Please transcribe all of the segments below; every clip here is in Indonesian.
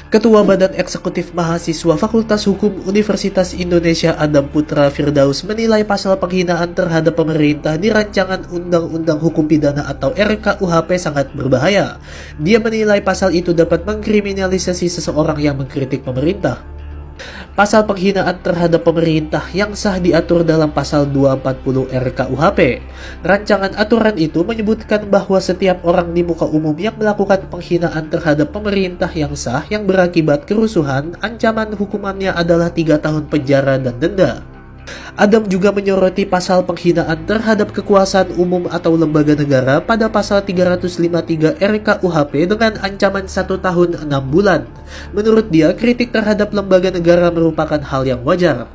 Ketua Badan Eksekutif Mahasiswa Fakultas Hukum Universitas Indonesia Adam Putra Firdaus menilai pasal penghinaan terhadap pemerintah di rancangan Undang-Undang Hukum Pidana atau RKUHP sangat berbahaya. Dia menilai pasal itu dapat mengkriminalisasi seseorang yang mengkritik pemerintah. Pasal penghinaan terhadap pemerintah yang sah diatur dalam pasal 240 RKUHP. Rancangan aturan itu menyebutkan bahwa setiap orang di muka umum yang melakukan penghinaan terhadap pemerintah yang sah yang berakibat kerusuhan, ancaman hukumannya adalah 3 tahun penjara dan denda. Adam juga menyoroti pasal penghinaan terhadap kekuasaan umum atau lembaga negara pada pasal 353 RKUHP dengan ancaman 1 tahun 6 bulan. Menurut dia, kritik terhadap lembaga negara merupakan hal yang wajar.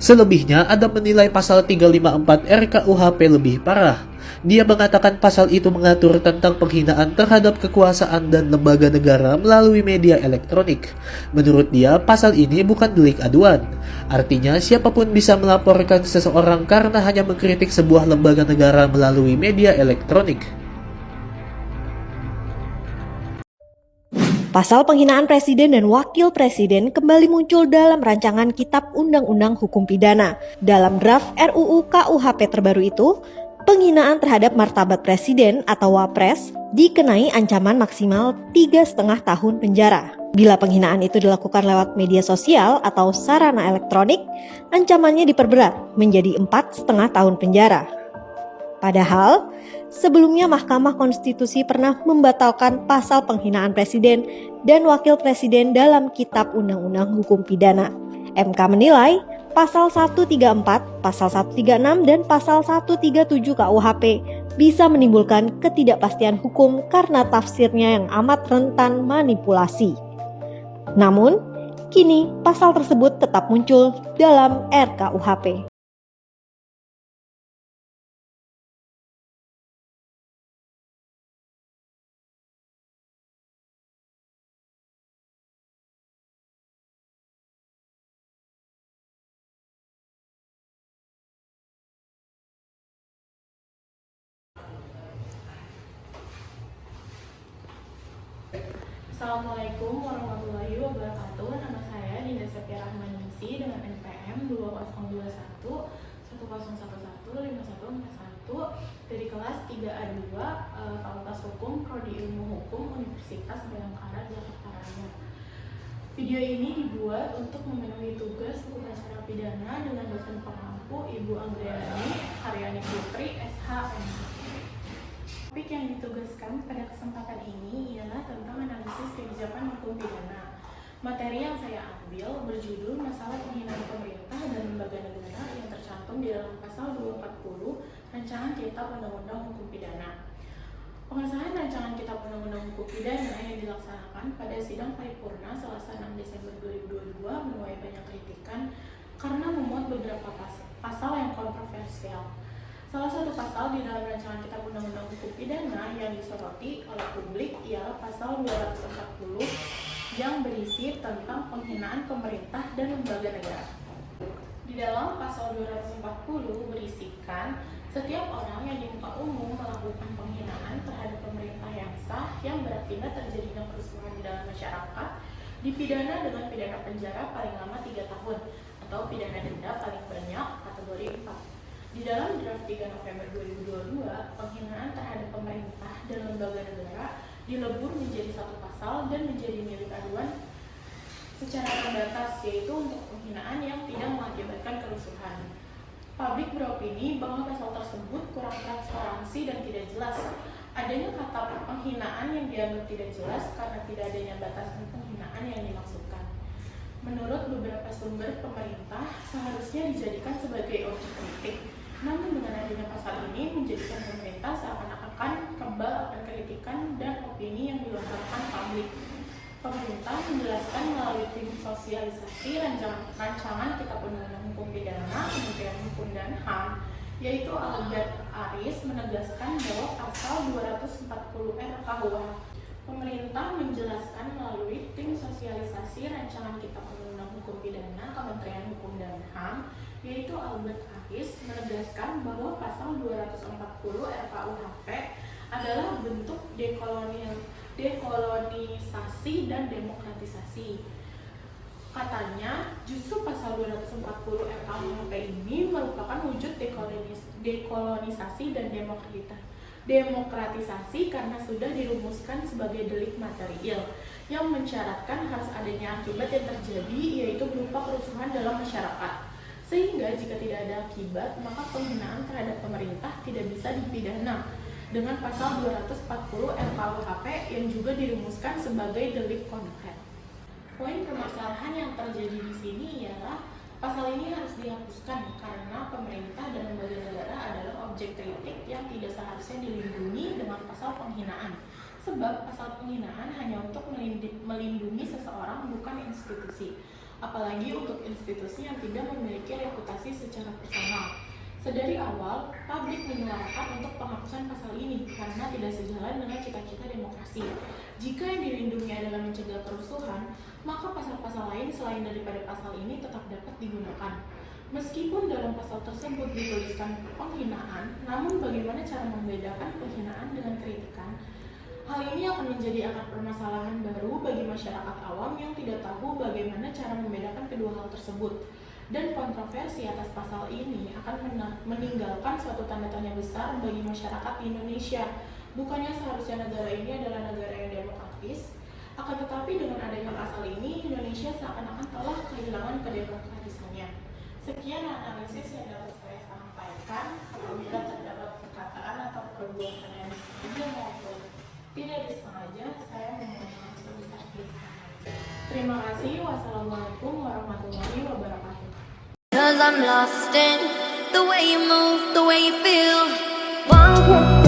Selebihnya, Adam menilai pasal 354 RKUHP lebih parah. Dia mengatakan pasal itu mengatur tentang penghinaan terhadap kekuasaan dan lembaga negara melalui media elektronik. Menurut dia, pasal ini bukan delik aduan. Artinya, siapapun bisa melaporkan seseorang karena hanya mengkritik sebuah lembaga negara melalui media elektronik. Pasal penghinaan presiden dan wakil presiden kembali muncul dalam rancangan Kitab Undang-Undang Hukum Pidana. Dalam draft RUU KUHP terbaru itu, penghinaan terhadap martabat presiden atau wapres dikenai ancaman maksimal 3,5 tahun penjara. Bila penghinaan itu dilakukan lewat media sosial atau sarana elektronik, ancamannya diperberat menjadi 4,5 tahun penjara. Padahal, sebelumnya Mahkamah Konstitusi pernah membatalkan pasal penghinaan presiden dan wakil presiden dalam Kitab Undang-Undang Hukum Pidana. MK menilai pasal 134, pasal 136, dan pasal 137 KUHP bisa menimbulkan ketidakpastian hukum karena tafsirnya yang amat rentan manipulasi. Namun, kini pasal tersebut tetap muncul dalam RKUHP. Assalamualaikum warahmatullahi wabarakatuh. Nama saya Dinda Sepia Rahmaningsi dengan NPM 2021 1011 5141 dari kelas 3A2 Fakultas Hukum Prodi Ilmu Hukum Universitas Bayangkara Jakarta Raya. Video ini dibuat untuk memenuhi tugas hukum acara pidana dengan dosen pengampu Ibu Anggreni Haryani Putri SH.M. Topik yang ditugaskan pada kesempatan ini ialah tentang analisis kebijakan hukum pidana. Materi yang saya ambil berjudul Masalah Penghinaan Pemerintah dan Lembaga Negara yang tercantum di dalam pasal 240 Rancangan Kitab Undang-Undang Hukum Pidana. Pengesahan Rancangan Kitab Undang-Undang Hukum Pidana yang dilaksanakan pada sidang paripurna Selasa 6 Desember 2022 menuai banyak kritikan karena memuat beberapa pasal yang kontroversial. Salah satu pasal di dalam rancangan Kitab Undang-Undang Hukum Pidana yang disoroti oleh publik ialah pasal 240 yang berisi tentang penghinaan pemerintah dan lembaga negara. Di dalam pasal 240 berisikan setiap orang yang di muka umum melakukan penghinaan terhadap pemerintah yang sah yang berakibat terjadinya kerusuhan di dalam masyarakat dipidana dengan pidana penjara paling lama 3 tahun atau pidana denda paling banyak kategori 4. Di dalam draft 3 November 2022, penghinaan terhadap pemerintah dan lembaga negara dilebur menjadi satu pasal dan menjadi milik aduan secara terbatas, yaitu untuk penghinaan yang tidak mengakibatkan kerusuhan. Publik beropini bahwa pasal tersebut kurang transparansi dan tidak jelas. Adanya kata penghinaan yang dianggap tidak jelas karena tidak adanya batasan penghinaan yang dimaksudkan. Menurut beberapa sumber, pemerintah seharusnya dijadikan sebagai objek kritik. Namun dengan adanya pasal ini menjadikan pemerintah seakan-akan kebal akan kritikan dan opini yang dilontarkan publik. Pemerintah menjelaskan melalui tim sosialisasi rancangan Kitab Undang-Undang Hukum Pidana Kementerian Hukum dan HAM, yaitu Albert Aris menegaskan bahwa pasal 240 RKUHP. Pemerintah menjelaskan melalui tim sosialisasi rancangan Kitab Undang-Undang Hukum Pidana Kementerian Hukum dan HAM, yaitu Albert Aris menegaskan bahwa pasal 240 RKUHP adalah bentuk dekolonisasi dan demokratisasi. Katanya, justru pasal 240 RKUHP ini merupakan wujud dekolonisasi dan demokratisasi karena sudah dirumuskan sebagai delik material yang mensyaratkan harus adanya akibat yang terjadi, yaitu berupa kerusuhan dalam masyarakat. Sehingga jika tidak ada akibat, maka penghinaan terhadap pemerintah tidak bisa dipidana dengan pasal 240 RKUHP yang juga dirumuskan sebagai delik konkret. Poin permasalahan yang terjadi di sini ialah pasal ini harus dihapuskan karena pemerintah dan lembaga negara adalah objek kritik yang tidak seharusnya dilindungi dengan pasal penghinaan. Sebab pasal penghinaan hanya untuk melindungi seseorang, bukan institusi. Apalagi untuk institusi yang tidak memiliki reputasi secara personal. Sedari awal, publik menyuarakan untuk penghapusan pasal ini karena tidak sejalan dengan cita-cita demokrasi. Jika yang dilindungi adalah mencegah kerusuhan, maka pasal-pasal lain selain daripada pasal ini tetap dapat digunakan. Meskipun dalam pasal tersebut dituliskan penghinaan, namun bagaimana cara membedakan penghinaan dengan kritikan? Hal ini akan menjadi akar permasalahan baru bagi masyarakat awam yang tidak tahu bagaimana cara membedakan kedua hal tersebut. Dan kontroversi atas pasal ini akan meninggalkan suatu tanda tanya besar bagi masyarakat di Indonesia. Bukannya seharusnya negara ini adalah negara yang demokratis, akan tetapi dengan adanya pasal ini, Indonesia seakan-akan telah kehilangan kedemokratisannya. Sekian analisis yang dapat saya sampaikan. Apabila terdapat perkataan atau perbuatan yang disengaja maupun tidak disengaja, saya memohon maaf sebesar-besarnya. Terima kasih. Wassalamualaikum warahmatullahi wabarakatuh. 'Cause I'm lost in the way you move, the way you feel. One kiss